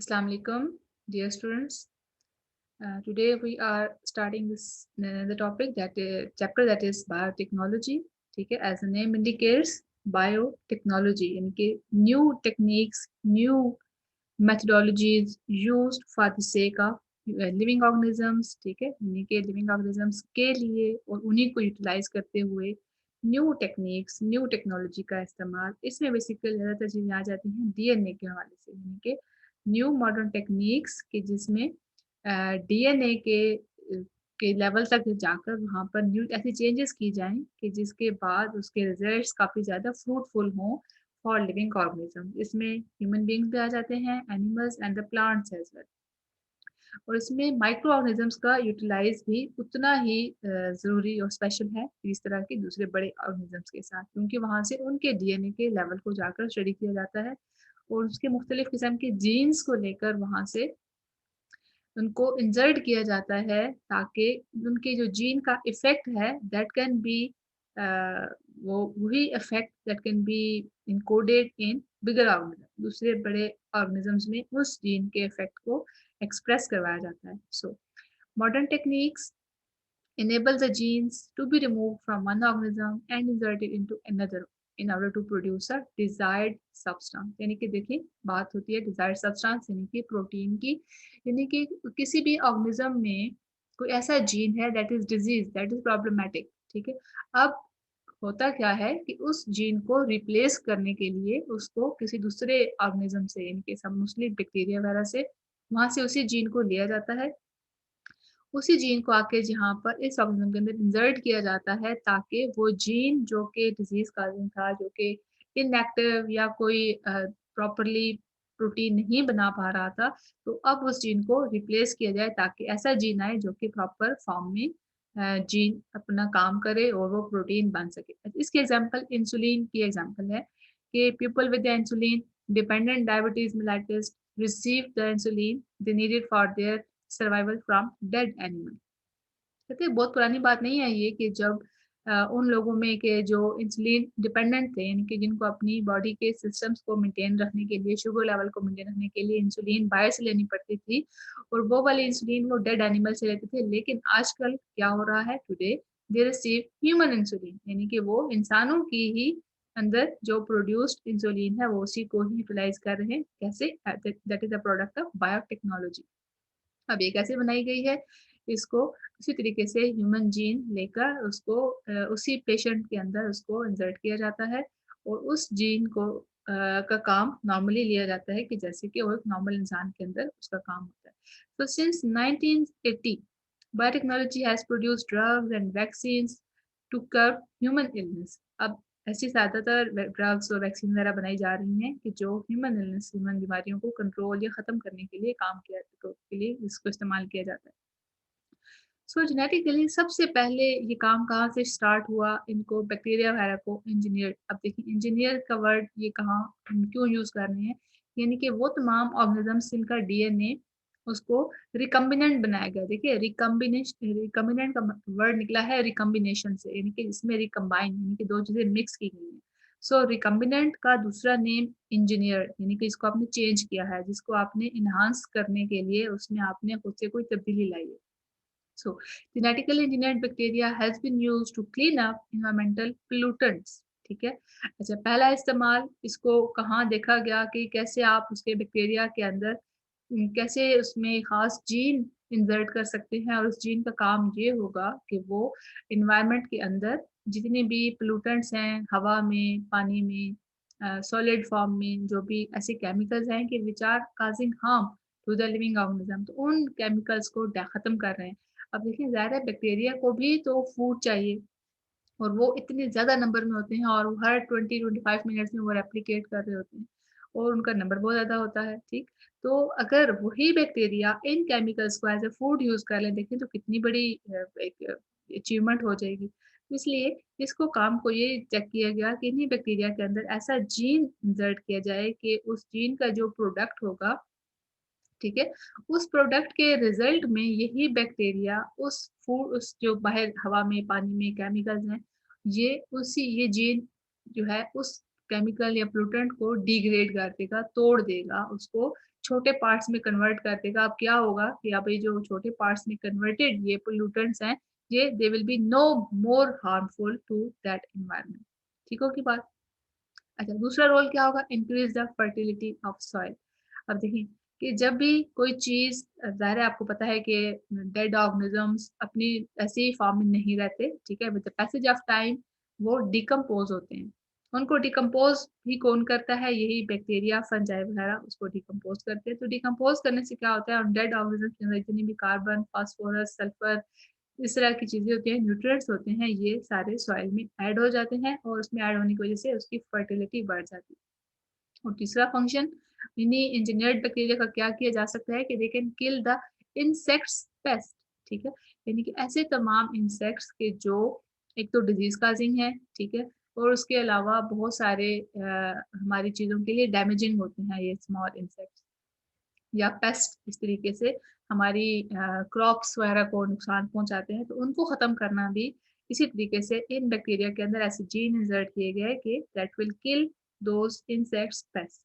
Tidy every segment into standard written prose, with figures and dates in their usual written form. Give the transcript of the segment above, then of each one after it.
Assalamu alaikum, dear students. Today we are starting this the topic that chapter that is biotechnology. ठीक है, as the name indicates, biotechnology यानी कि new techniques, new methodologies used for the sake of living organisms. ठीक है, यानी कि living organisms के लिए और उन्हीं को यूटिलाइज करते हुए न्यू टेक्निक्स, न्यू टेक्नोलॉजी का इस्तेमाल। इसमें बेसिकली ज़्यादातर चीज़ें आ जाती हैं डीएनए के हवाले से, यानी कि न्यू मॉडर्न टेक्निक्स के जिसमें डीएनए के लेवल तक जाकर वहाँ पर न्यू ऐसी चेंजेस की जाएं कि जिसके बाद उसके रिजल्ट्स काफ़ी ज़्यादा फ्रूटफुल हों फॉर लिविंग ऑर्गेनिज्म। इसमें ह्यूमन बींग्स भी आ जाते हैं, animals and the plants as well. और इसमें माइक्रो ऑर्गेनिजम्स का यूटिलाइज भी उतना ही ज़रूरी और स्पेशल है इस तरह के दूसरे बड़े ऑर्गेनिजम्स के साथ, क्योंकि वहाँ से उनके डीएनए के लेवल को जाकर स्टडी किया जाता है और उसके मुख्तलिफ किस्म के जीन्स को लेकर वहाँ से उनको इंसर्ट किया जाता है ताकि उनके जो जीन का इफेक्ट है दैट कैन बी वो वही effect that can be encoded in bigger organism, दूसरे बड़े ऑर्गेनिजम्स में उस जीन के इफेक्ट को एक्सप्रेस करवाया जाता है। So modern techniques enable the genes to be removed from one organism and inserted into another in order to produce a desired substance। यानी कि देखिए बात होती है desired substance यानी कि प्रोटीन की, यानी कि किसी भी ऑर्गेनिज्म में कोई ऐसा जीन है that is disease, that is problematic. ठीक है, अब होता क्या है कि उस जीन को रिप्लेस करने के लिए उसको किसी दूसरे ऑर्गेनिज्म से यानी कि सब मोस्टली बैक्टीरिया वगैरह से वहां से उसी जीन को लिया जाता है, उसी जीन को आके जहाँ पर इस ऑर्गेनिज्म के अंदर इंसर्ट किया जाता है ताकि वो जीन जो कि डिजीज काजिंग था, जो कि इनएक्टिव या कोई प्रॉपरली प्रोटीन नहीं बना पा रहा था, तो अब उस जीन को रिप्लेस किया जाए ताकि ऐसा जीन आए जो कि प्रॉपर फॉर्म में जीन अपना काम करे और वो प्रोटीन बन सके। इसकी एग्जांपल इंसुलिन की एग्जांपल है कि people with insulin dependent diabetes mellitus receive the insulin they needed for their survival from dead animal. कहते हैं बहुत पुरानी बात नहीं है ये कि जब उन लोगों में के जो इंसुलिन डिपेंडेंट थे, यानी कि जिनको अपनी बॉडी के सिस्टम्स को मेंटेन रखने के लिए, शुगर लेवल को मेंटेन रखने के लिए इंसुलिन बाहर से लेनी पड़ती थी और वो वाली इंसुलिन वो डेड एनिमल से लेते थे। लेकिन आजकल क्या हो रहा है, today they receive human insulin, यानी कि वो इंसानों की ही अंदर जो प्रोड्यूस्ड इंसुलिन है वो उसी को ही यूटिलाइज कर रहे हैं। कैसे? That is a product of biotechnology. अब ये कैसे बनाई गई है, इसको उसी तरीके से ह्यूमन जीन लेकर उसको उसी पेशेंट के अंदर उसको इंसर्ट किया जाता है और उस जीन को का काम नॉर्मली लिया जाता है कि जैसे कि वो एक नॉर्मल इंसान के अंदर उसका काम होता है। तो since 1980 biotechnology has produced drugs and vaccines to curb human illness. अब ऐसी ज़्यादातर ड्रग्स और वैक्सीन वगैरह बनाई जा रही हैं कि जो ह्यूमन इलनेस, ह्यूमन बीमारियों को कंट्रोल या ख़त्म करने के लिए काम किया के लिए इसको इस्तेमाल किया जाता है। सो जेनेटिकली सबसे पहले ये काम कहाँ से स्टार्ट हुआ, इनको बैक्टीरिया वगैरह को इंजीनियर। अब देखिए इंजीनियर का वर्ड ये कहाँ हम क्यों यूज़ कर रहे हैं, यानी कि वो तमाम ऑर्गेनिजम्स जिनका डीएनए उसको रिकम्बिनेंट बनाया गया। देखिए रिकम्बिनेशन, रिकम्बिनेंट का वर्ड निकला है रिकम्बिनेशन से, यानी कि इसमें रिकम्बाइन यानी कि दो चीज़ें मिक्स की गई हैं। सो रिकम्बिनेंट का दूसरा नेम इंजीनियर, यानी कि इसको आपने चेंज किया है, जिसको आपने इन्हांस करने के लिए उसमें आपने खुद से कोई तब्दीली लाई है। So, genetically engineered bacteria has been used to clean up environmental pollutants। ठीक है, अच्छा पहला इस्तेमाल इसको कहाँ देखा गया कि कैसे आप उसके बैक्टीरिया के अंदर कैसे उसमें खास जीन इंसर्ट कर सकते हैं और उस जीन का काम ये होगा कि वो इन्वायरमेंट के अंदर जितने भी पोllutants हैं हवा में, पानी में, सॉलिड फॉर्म में जो भी ऐसे केमिकल्स हैं कि which are causing harm to the living organism, तो उन केमिकल्स को खत्म कर रहे हैं। अब देखिए ज़ाहिर है बैक्टीरिया को भी तो फूड चाहिए और वो इतने ज़्यादा नंबर में होते हैं और वो हर 20-25 मिनट्स में वो रेप्लिकेट कर रहे होते हैं और उनका नंबर बहुत ज़्यादा होता है। ठीक, तो अगर वही बैक्टीरिया इन केमिकल्स को एज ए फूड यूज़ कर लें, देखें तो कितनी बड़ी एक अचीवमेंट हो जाएगी। तो इसलिए इसको काम को ये चेक किया गया कि इन्हीं बैक्टीरिया के अंदर ऐसा जीन इंसर्ट किया जाए कि उस जीन का जो प्रोडक्ट होगा, ठीक है, उस प्रोडक्ट के रिजल्ट में यही बैक्टीरिया उस फूड, उस जो बाहर हवा में, पानी में केमिकल्स हैं, ये जीन जो है उस केमिकल या पोल्यूटेंट को डिग्रेड कर देगा, तोड़ देगा उसको, छोटे पार्ट्स में कन्वर्ट कर देगा। अब क्या होगा कि अब ये जो छोटे पार्ट्स में कन्वर्टेड ये पोल्यूटेंट्स हैं, ये they will be no more harmful to that environment. ठीक होगी बात। अच्छा, दूसरा रोल क्या होगा? Increase the fertility of soil. अब देखिए कि जब भी कोई चीज, ज़ाहिर है आपको पता है कि डेड ऑर्गेनिजम्स अपनी ऐसे ही फॉर्म में नहीं रहते, ठीक है, with the passage of time वो डिकम्पोज होते हैं। उनको डिकम्पोज भी कौन करता है? यही बैक्टीरिया, फंजाई वगैरह उसको डिकम्पोज करते हैं। तो डिकम्पोज करने से क्या होता है? डेड ऑर्गेनिज्म के अंदर जितनी भी कार्बन, फास्फोरस, सल्फर, इस तरह की चीजें होती हैं, न्यूट्रिएंट्स होते हैं, ये सारे सॉइल में ऐड हो जाते हैं और उसमें ऐड होने की वजह से उसकी फर्टिलिटी बढ़ जाती है। और तीसरा फंक्शन इन्हीं इंजीनियर्ड बैक्टीरिया का क्या किया जा सकता है कि they can kill the insects paste. ठीक है, यानी कि ऐसे तमाम इंसेक्ट्स के जो एक तो डिजीज काजिंग है, ठीक है, और उसके अलावा बहुत सारे हमारी चीजों के लिए डैमेजिंग होते हैं ये स्मॉल इंसेक्ट्स या पेस्ट, इस तरीके से हमारी क्रॉप्स वगैरह को नुकसान पहुंचाते हैं। तो उनको खत्म करना भी इसी तरीके से इन बैक्टीरिया के अंदर ऐसे जीन इंसर्ट किए गए कि that will kill those insects paste.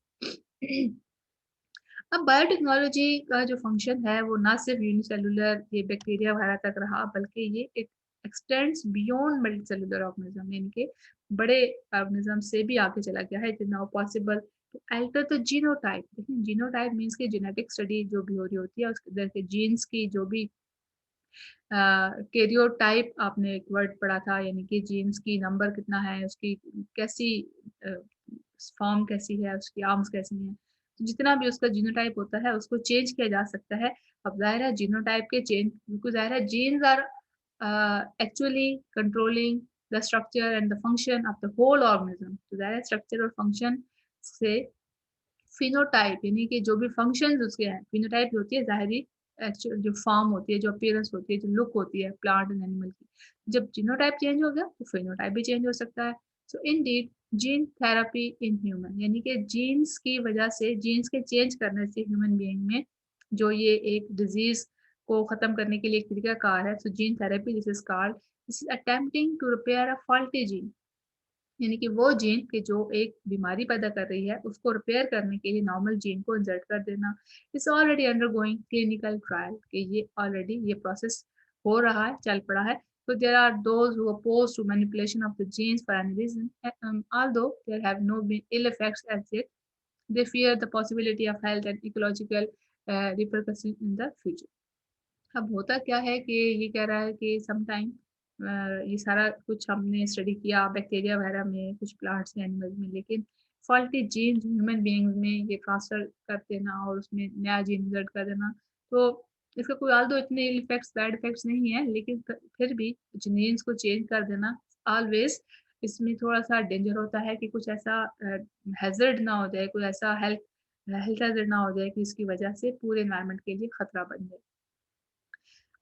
अब बायोटेक्नोलॉजी का जो फंक्शन है वो ना सिर्फ यूनिसेलुलर ये बैक्टीरिया वगैरह तक रहा, बल्कि ये एक एक्सटेंड्स बियॉन्ड मल्टीसेलुलर ऑर्गेनिज्म, यानी कि बड़े ऑर्गेनिज्म से भी आगे चला गया है जितना possible to alter the genotype. देखिए जीनोटाइप मीन्स की जेनेटिक स्टडी जो भी हो रही होती है उसके अंदर के जीन्स की जो भी कैरियोटाइप, आपने एक वर्ड पढ़ा था, यानी कि जीन्स की नंबर कितना है, उसकी कैसी फॉर्म कैसी है, उसकी आर्म्स कैसी हैं, तो जितना भी उसका जीनोटाइप होता है उसको चेंज किया जा सकता है। अब जाहिर है जीनोटाइप के चेंज, बिल्कुल जाहिर है genes are actually controlling the structure and the function of the whole organism. तो जाहिर है स्ट्रक्चर और फंक्शन से फिनोटाइप, यानी कि जो भी फंक्शंस उसके हैं, फिनोटाइप होती है ज़ाहिरी एक्चुअल जो फॉर्म होती है, जो अपीयरेंस होती है, जो लुक होती है प्लांट एंड एनिमल की। जब जीनोटाइप चेंज हो गया तो फिनोटाइप भी चेंज हो सकता है। So indeed gene therapy in human, यानी कि जीन्स की वजह से, जीन्स के चेंज करने से ह्यूमन बीइंग में जो ये एक डिजीज को खत्म करने के लिए एक तरीका कार है, so gene therapy this is called, this is attempting to repair a faulty gene, यानी कि वो जीन की जो एक बीमारी पैदा कर रही है उसको रिपेयर करने के लिए नॉर्मल जीन को इंसर्ट कर देना। It's already undergoing clinical trial, कि ये ऑलरेडी ये प्रोसेस हो रहा है, चल पड़ा है। So there are those who oppose to manipulation of the genes for any reason, although there have no been ill effects as yet. They fear the possibility of health and ecological repercussions in the future. अब होता क्या है कि ये कह रहा है कि समटाइम ये सारा कुछ हमने स्टडी किया बैक्टीरिया वगैरह में, कुछ प्लांट्स में, एनिमल्स में, लेकिन फॉल्टी जीन ह्यूमन बीइंग्स में ये ट्रांसफर कर देना और उसमें नया जीन इंसर्ट कर देना, तो इसका कोई आल दो इतने इफेक्ट्स, बैड इफेक्ट्स नहीं है, लेकिन फिर भी जीन्स को चेंज कर देना ऑलवेज इसमें थोड़ा सा डेंजर होता है कि कुछ ऐसा हैजर्ड ना हो जाए, कोई ऐसा हेल्थ हेल्थ हैजर्ड ना हो जाए कि इसकी वजह से पूरे एनवायरनमेंट के लिए खतरा बन जाए।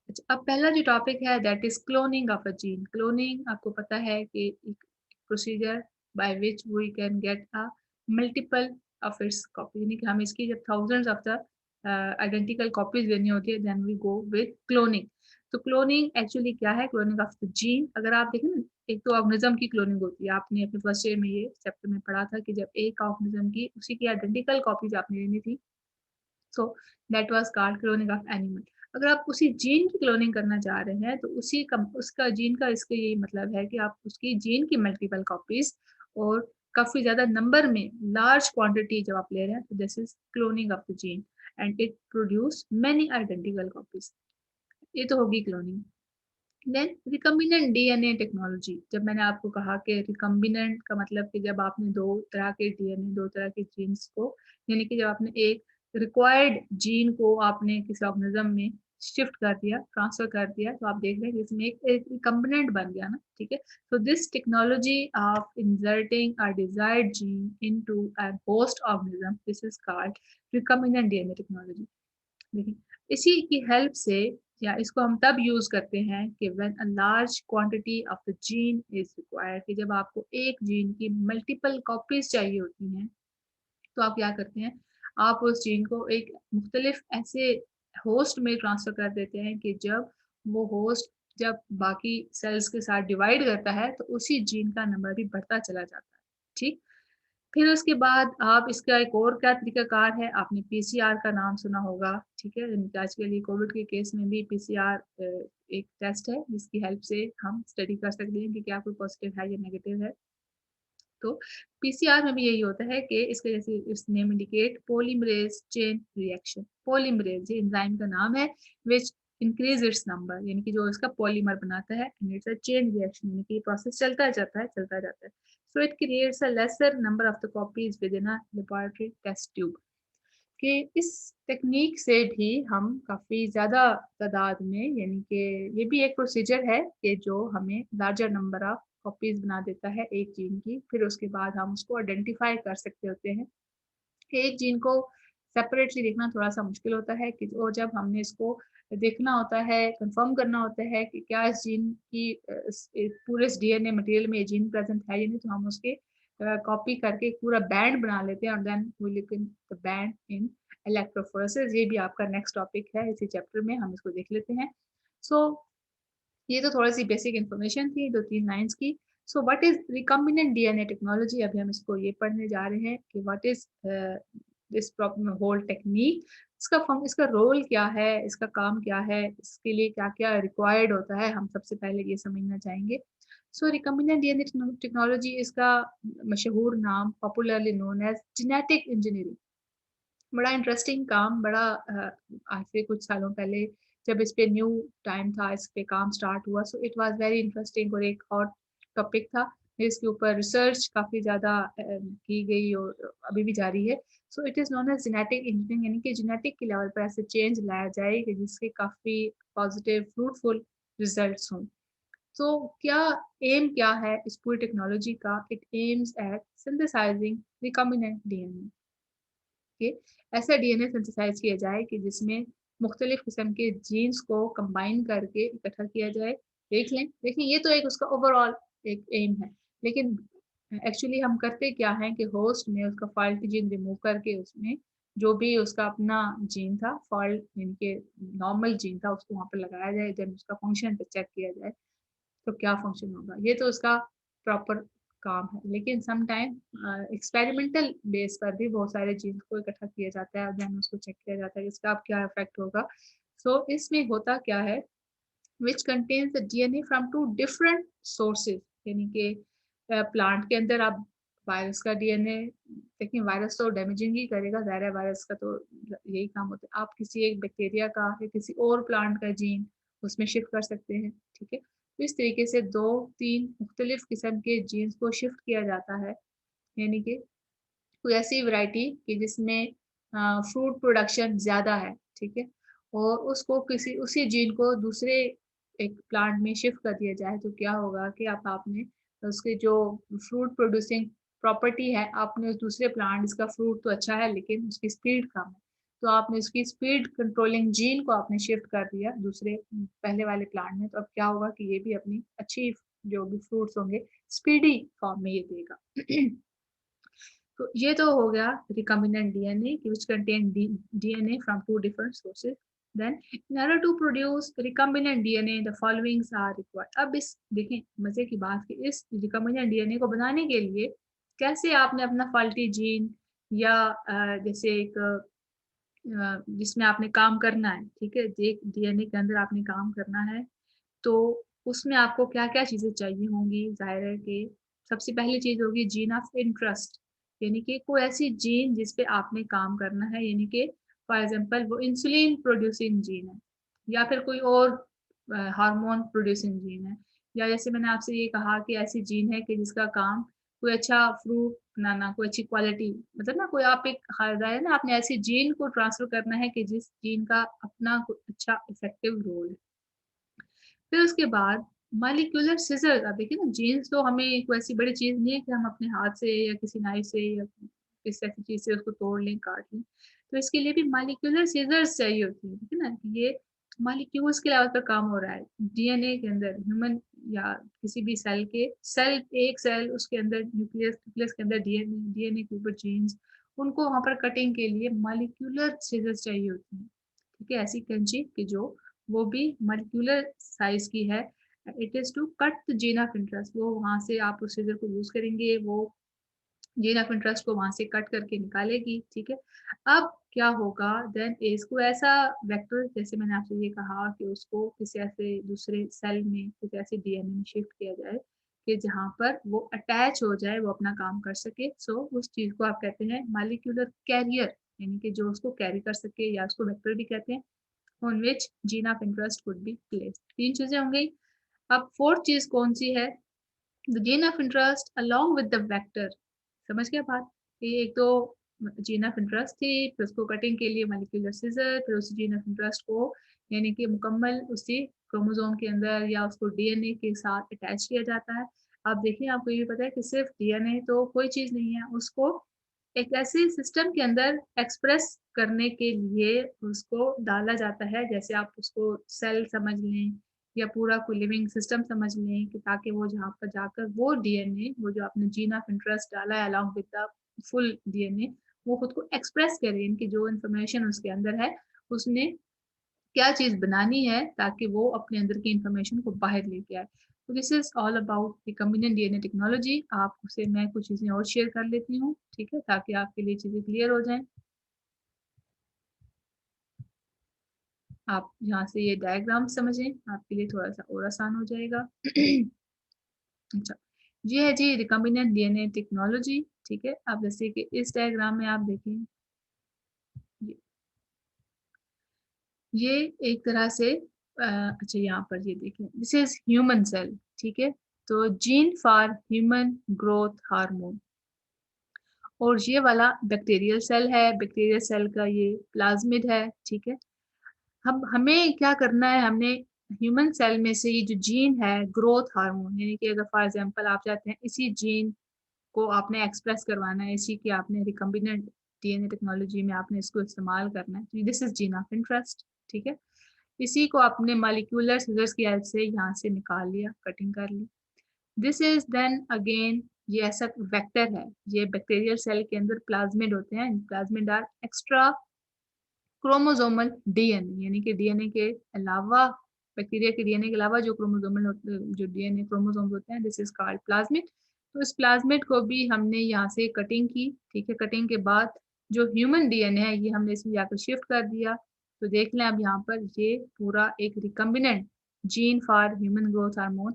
अच्छा, अब पहला जो टॉपिक है that is cloning of a gene. Cloning आपको पता है कि एक procedure by which we can get a multiple of its copy, यानी कि हम इसकी जब thousands of the identical copies लेनी होती है then we go with cloning. तो क्लोनिंग एक्चुअली क्या है? Cloning of the gene. अगर आप देखें ना, एक तो ऑर्गेनिज्म की क्लोनिंग होती है, आपने अपने फर्स्ट ईयर में ये चैप्टर में पढ़ा था कि जब एक ऑर्गेनिज्म की उसी की आइडेंटिकल कॉपीज आपने लेनी थी, so that was called cloning of animal. अगर आप उसी जीन की क्लोनिंग करना चाह रहे हैं तो उसी का उसका जीन का इसका यही मतलब है कि आप उसकी जीन की मल्टीपल कॉपीज और काफी ज्यादा नंबर में लार्ज क्वांटिटी जब आप ले रहे हैं तो this is cloning of the gene and it produce many identical copies. ये तो होगी cloning. Then recombinant DNA technology. जब मैंने आपको कहा कि रिकम्बिनेंट का मतलब कि जब आपने दो तरह के डीएनए, दो तरह के जीन्स को, यानी कि जब आपने एक रिक्वायर्ड जीन को आपने किसी ऑर्गेनिज्म में शिफ्ट कर दिया, ट्रांसफर कर दिया, तो आप देख रहे हैं कि इसमें एक रिकम्बिनेंट बन गया ना, ठीक है। so this technology of inserting a desired gene into a host organism, this is called recombinant DNA technology। देखिए इसी की हेल्प से, या इसको हम तब यूज करते हैं कि when a large quantity of the gene is required, कि जब आपको एक जीन की मल्टीपल कॉपीज चाहिए होती हैं, तो आप क्या करते हैं? आप उस जीन को एक मुख्तलिफ ऐसे होस्ट में ट्रांसफर कर देते हैं कि जब वो होस्ट जब बाकी सेल्स के साथ डिवाइड करता है तो उसी जीन का नंबर भी बढ़ता चला जाता है, ठीक। फिर उसके बाद आप इसका एक और क्या तरीकाकार है, आपने पीसीआर का नाम सुना होगा, ठीक है। आजकल ये कोविड के केस में भी पीसीआर एक टेस्ट है जिसकी हेल्प से हम स्टडी कर सकते हैं कि क्या कोई पॉजिटिव है या नेगेटिव है। तो पीसीआर में भी यही होता है कि इसके जैसे it's name indicate polymerase chain reaction. Polymerase ये एंजाइम का नाम है विच इंक्रीज इट्स नंबर, यानी कि जो इसका पॉलीमर बनाता है, and it's a chain reaction, यानी कि प्रोसेस चलता जाता है चलता जाता है। So it creates a lesser number of the copies within a laboratory test tube. कि इस टेक्निक से भी हम काफ़ी ज़्यादा तादाद में, यानी कि ये भी एक प्रोसीजर है कि जो हमें लार्जर नंबर ऑफ कॉपीज़ बना देता है एक जीन की, फिर उसके बाद हम उसको आइडेंटिफाई कर सकते होते हैं। एक जीन को सेपरेटली देखना थोड़ा-सा मुश्किल होता है कि और जब हमने इसको देखना होता है, कन्फर्म करना होता है कि क्या इस जीन की पूरे इस डीएनए मटेरियल में ये जीन प्रेज़ेंट है या नहीं, तो हम उसके कॉपी करके एक पूरा बैंड बना लेते हैं और then we look in the band in electrophoresis. ये भी आपका नेक्स्ट टॉपिक है इसी चैप्टर में, हम इसको देख लेते हैं। सो ये तो थोड़ी-सी बेसिक इन्फॉर्मेशन थी 2-3 लाइन्स की। So what is recombinant DNA technology? अभी हम इसको ये पढ़ने जा रहे हैं कि what is this whole technique, इसका रोल क्या है, इसका काम क्या है, इसके लिए क्या-क्या रिक्वायर्ड होता है, हम सबसे पहले ये समझना चाहेंगे। सो रिकॉम्बिनेंट डीएनए टेक्नोलॉजी, इसका मशहूर नाम popularly known as genetic engineering. बड़ा इंटरेस्टिंग काम, बड़ा आज से कुछ सालों पहले जब इस पे न्यू टाइम था, इस पे काम स्टार्ट हुआ, so it was very interesting और एक हॉट टॉपिक था। इसके ऊपर रिसर्च काफ़ी ज़्यादा की गई और अभी भी जारी है। So it is known as genetic engineering, यानी कि जेनेटिक के लेवल पर ऐसे चेंज लाया जाए कि जिसके काफ़ी पॉजिटिव फ्रूटफुल रिजल्ट्स हों। तो क्या एम क्या है इस पूरी टेक्नोलॉजी का? It aims at synthesising recombinant DNA, के ऐसा डीएनए सिंथेसाइज किया जाए कि जिसमें मुख्तलिफ किस्म के जीन्स को कंबाइन करके इकट्ठा किया जाए। देख लें, देखिए ये तो एक उसका ओवरऑल एक एम है, लेकिन एक्चुअली हम करते क्या हैं कि होस्ट में उसका फॉल्टी जीन रिमूव करके उसमें जो भी उसका अपना जीन था, फॉल्ट यानी कि नॉर्मल जीन था, उसको वहाँ पर लगाया जाए, देन उसका फंक्शन पे चेक किया जाए तो क्या फंक्शन होगा, ये तो उसका प्रॉपर काम है। लेकिन सम टाइम एक्सपेरिमेंटल बेस पर भी बहुत सारे जीन्स को इकट्ठा किया जाता है और देन उसको चेक किया जाता है कि इसका अब क्या इफेक्ट होगा। सो इसमें होता क्या है, which contains the DNA from two different sources, यानी कि प्लांट के अंदर आप वायरस का डीएनए, देखिए वायरस तो डैमेजिंग ही करेगा, ज़ाहिर है वायरस का तो यही काम होता है। आप किसी एक बैक्टीरिया का या किसी और प्लांट का जीन उसमें शिफ्ट कर सकते हैं, ठीक है। तो इस तरीके से 2-3 मुख्तलिफ किस्म के जीन्स को शिफ्ट किया जाता है, यानी कि कोई ऐसी वैरायटी कि जिसमें फ्रूट प्रोडक्शन ज़्यादा है, ठीक है? और उसको किसी उसी जीन को दूसरे एक प्लांट में शिफ्ट कर दिया जाए, तो क्या होगा कि अब आपने उसके जो फ्रूट प्रोड्यूसिंग प्रॉपर्टी है, आपने उस दूसरे प्लांट, इसका फ्रूट तो अच्छा है लेकिन उसकी स्पीड कम है। तो आपने उसकी स्पीड कंट्रोलिंग जीन को आपने शिफ्ट कर दिया दूसरे पहले वाले प्लांट में, तो अब क्या होगा कि ये भी अपनी अच्छी जो भी फ्रूट्स होंगे, स्पीडी फॉर्म में ये देगा। तो ये तो हो गया recombinant DNA which contain DNA from two different sources. Then in order to produce recombinant DNA, the followings are required. अब इस देखें मजे की बात कि इस recombinant DNA को बनाने के लिए कैसे आपने अपना faulty जीन या जैसे एक जिसमें आपने काम करना है, ठीक है, एक डीएनए के अंदर आपने काम करना है, तो उसमें आपको क्या-क्या चीज़ें चाहिए होंगी? ज़ाहिर है कि सबसे पहली चीज़ होगी जीन ऑफ इंटरेस्ट, यानी कि कोई ऐसी जीन जिस पे आपने काम करना है, यानी कि फॉर एग्ज़ाम्पल वो इंसुलिन प्रोड्यूसिंग जीन है या फिर कोई और हार्मोन प्रोड्यूसिंग जीन है, या जैसे मैंने आपसे ये कहा कि ऐसी जीन है कि जिसका काम कोई अच्छा फ्रूट बनाना, कोई अच्छी क्वालिटी, मतलब ना कोई आप एक ज़ाहिर है ना, आपने ऐसी जीन को ट्रांसफ़र करना है कि जिस जीन का अपना कोई अच्छा इफ़ेक्टिव रोल है। फिर उसके बाद मॉलिक्यूलर सिज़र, अब देखिए ना जीन्स तो हमें कोई ऐसी बड़ी चीज़ नहीं है कि हम अपने हाथ से या किसी नाइफ़ से या किसी ऐसी चीज़ से उसको तोड़ लें, काट लें। तो इसके लिए भी मॉलिक्यूलर सिज़र्स चाहिए होती हैं, ठीक है ना? ये मॉलिक्यूल्स के लेवल पर काम हो रहा है। डीएनए के अंदर ह्यूमन या किसी भी सेल के सेल एक सेल उसके अंदर न्यूक्लियस न्यूक्लियस के अंदर डीएनए डीएनए के ऊपर जीन्स, उनको वहाँ पर कटिंग के लिए मॉलिक्यूलर सिज़र्स चाहिए होती हैं। ठीक है? ऐसी कैंची कि जो वो भी मॉलिक्यूलर साइज़ की है। It is to cut the gene of interest, वो वहाँ से आप उस सीज़र को यूज़ करेंगे, वो जीन ऑफ इंटरेस्ट को वहां से कट करके निकालेगी, ठीक है। अब क्या होगा, देन इसको ऐसा वेक्टर, जैसे मैंने आपसे ये कहा कि उसको किसी ऐसे दूसरे सेल में, किसी ऐसे डीएनए में शिफ्ट किया जाए कि जहां पर वो अटैच हो जाए, वो अपना काम कर सके। सो उस चीज को आप कहते हैं मॉलिक्यूलर कैरियर, यानी कि जो उसको कैरी कर सके, या उसको वेक्टर भी कहते हैं, on which gene of interest would be placed. 3 चीजें हो गई। अब फोर्थ चीज कौन सी है, the gene of interest along with the vector. समझ गया बात? ये एक तो जीन ऑफ इंटरेस्ट थी, फिर उसको कटिंग के लिए मॉलिक्यूलर सीजर, फिर उस जीन ऑफ इंटरेस्ट को यानी कि मुकम्मल उसी क्रोमोसोम के अंदर या उसको डीएनए के साथ अटैच किया जाता है। अब देखिए, आपको ये पता है कि सिर्फ डीएनए तो कोई चीज नहीं है, उसको एक ऐसे सिस्टम के अंदर एक्सप्रेस करने के लिए उसको डाला जाता है, जैसे आप उसको सेल समझ लें या पूरा कोई लिविंग सिस्टम समझ लें, कि ताकि वो जहाँ पर जाकर वो डीएनए, वो जो आपने जीन ऑफ इंटरेस्ट डाला है along with the full DNA, वो खुद को एक्सप्रेस करे, इनकी जो इंफॉर्मेशन उसके अंदर है, उसने क्या चीज बनानी है, ताकि वो अपने अंदर की इंफॉर्मेशन को बाहर लेके आए। तो this is all about recombinant DNA technology. आपसे मैं कुछ चीजें और शेयर कर लेती हूँ, ठीक है, ताकि आपके लिए चीजें क्लियर हो जाएं। आप यहाँ से ये डायग्राम समझें, आपके लिए थोड़ा सा और आसान हो जाएगा। अच्छा, ये है जी रिकम्बिनेंट डीएनए टेक्नोलॉजी, ठीक है। अब जैसे कि इस डायग्राम में आप देखें, ये, ये एक तरह से अच्छा, यहाँ पर ये देखें, दिस इज ह्यूमन सेल, ठीक है। तो gene for human growth hormone, और ये वाला बैक्टीरियल सेल है, बैक्टीरियल सेल का ये प्लाज्मिड है, ठीक है। हम हमें क्या करना है, हमने ह्यूमन सेल में से ये जो जीन है ग्रोथ हार्मोन, यानी कि अगर फॉर एग्जांपल आप चाहते हैं इसी जीन को आपने एक्सप्रेस करवाना है, इसी की आपने रिकम्बिनेंट डीएनए टेक्नोलॉजी में आपने इसको इस्तेमाल करना है, तो this is gene of interest, ठीक है। इसी को आपने मॉलिक्यूलर सीजर्स की हेल्प से यहाँ से निकाल लिया, कटिंग कर ली। दिस इज देन अगेन, ये ऐसा वेक्टर है, ये बैक्टीरियल सेल के अंदर प्लाज्मिड होते हैं, plasmid are extra chromosomal DNA, यानी कि डीएनए के अलावा, बैक्टीरिया के डीएनए के अलावा जो क्रोमोसोमल जो डीएनए क्रोमोसोम्स होते हैं, दिस इज कॉल्ड प्लाज्मिड। तो इस प्लाज्मिड को भी हमने यहाँ से कटिंग की, ठीक है। कटिंग के बाद जो ह्यूमन डीएनए है, ये हमने इसमें जाकर शिफ्ट कर दिया। तो देख लें अब यहाँ पर ये पूरा एक recombinant gene for human growth hormone.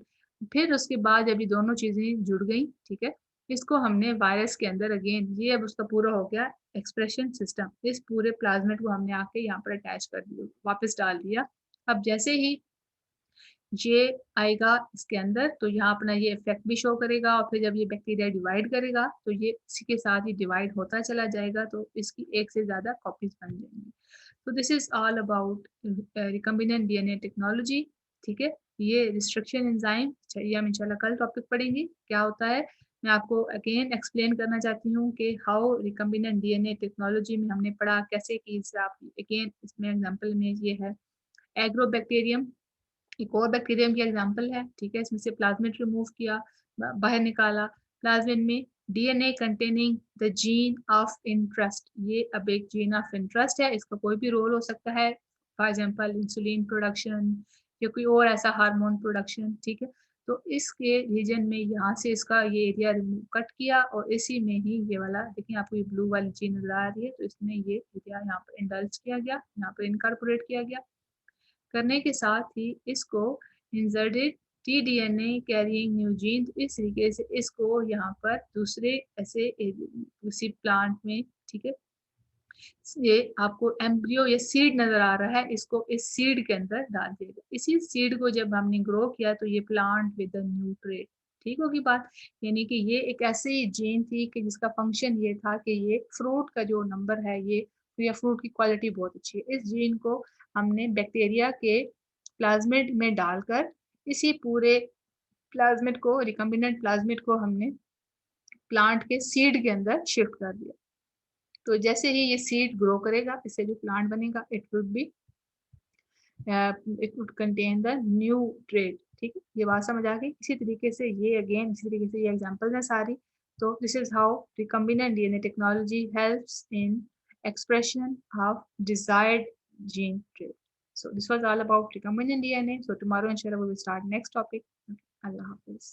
फिर उसके बाद अभी दोनों चीजें जुड़ गई, ठीक है। इसको हमने वायरस के अंदर अगेन, ये अब उसका पूरा हो गया एक्सप्रेशन सिस्टम, इस पूरे प्लाज्मिड को हमने आके यहाँ पर अटैच कर दिया, वापस डाल दिया। अब जैसे ही ये आएगा इसके अंदर, तो यहाँ अपना ये इफेक्ट भी शो करेगा, और फिर जब ये बैक्टीरिया डिवाइड करेगा, तो ये इसी के साथ ही डिवाइड होता चला जाएगा, तो इसकी एक से ज्यादा कॉपीज बन जाएंगी। तो this is all about recombinant DNA technology, ठीक है। ये रिस्ट्रिक्शन एंजाइम, ये हम इंशाल्लाह कल टॉपिक पढ़ेंगे क्या होता है। मैं आपको अगेन एक्सप्लेन करना चाहती हूँ कि हाउ रिकम्बिनेंट डीएनए टेक्नोलॉजी में हमने पढ़ा कैसे की, आप अगेन इसमें एग्जांपल में ये है एग्रोबैक्टीरियम, एक और बैक्टीरियम की एग्जांपल है, ठीक है। इसमें से प्लाज्मिड रिमूव किया, बाहर निकाला, प्लाज्मिड में DNA containing the gene of interest, ये अब एक जीन ऑफ इंटरेस्ट है, इसका कोई भी रोल हो सकता है, फॉर एग्जांपल इंसुलिन प्रोडक्शन या कोई और ऐसा हार्मोन प्रोडक्शन, ठीक है। तो इसके रीजन में यहाँ से इसका ये एरिया रिमूव कट किया, और इसी में ही ये वाला देखिए, आपको ये ब्लू वाली चीज नजर आ रही है, तो इसमें ये एरिया यहाँ पर इंडल्ज किया गया, यहाँ पर इनकॉर्पोरेट किया गया। करने के साथ ही इसको inserted T-DNA carrying new gene, इस तरीके से इसको यहाँ पर दूसरे ऐसे उसी प्लांट में, ठीक है, ये आपको एम्ब्रियो या सीड नजर आ रहा है, इसको इस सीड के अंदर डाल दिया गया। इसी सीड को जब हमने ग्रो किया, तो ये प्लांट विद न्यू ट्रेड, ठीक होगी बात। यानी कि ये एक ऐसी जीन थी कि जिसका फंक्शन ये था कि ये फ्रूट का जो नंबर है, ये या फ्रूट की क्वालिटी बहुत अच्छी है, इस जीन को हमने बैक्टीरिया के प्लाज्मिड में डालकर इसी पूरे प्लाज्मिड को, रिकम्बिनेंट प्लाज्मिड को हमने प्लांट के सीड के अंदर शिफ्ट कर दिया। तो जैसे ही ये सीड ग्रो करेगा, इससे जो प्लांट बनेगा, it would contain the new trade, ठीक है। ये बात समझ आ गई। इसी तरीके से ये अगेन, इसी तरीके से ये एग्जांपल्स हैं सारी। तो this is how recombinant DNA technology helps in expression of desired gene trait. So this was all about recombinant DNA. So tomorrow inshallah we will start next topic. Allah Hafiz.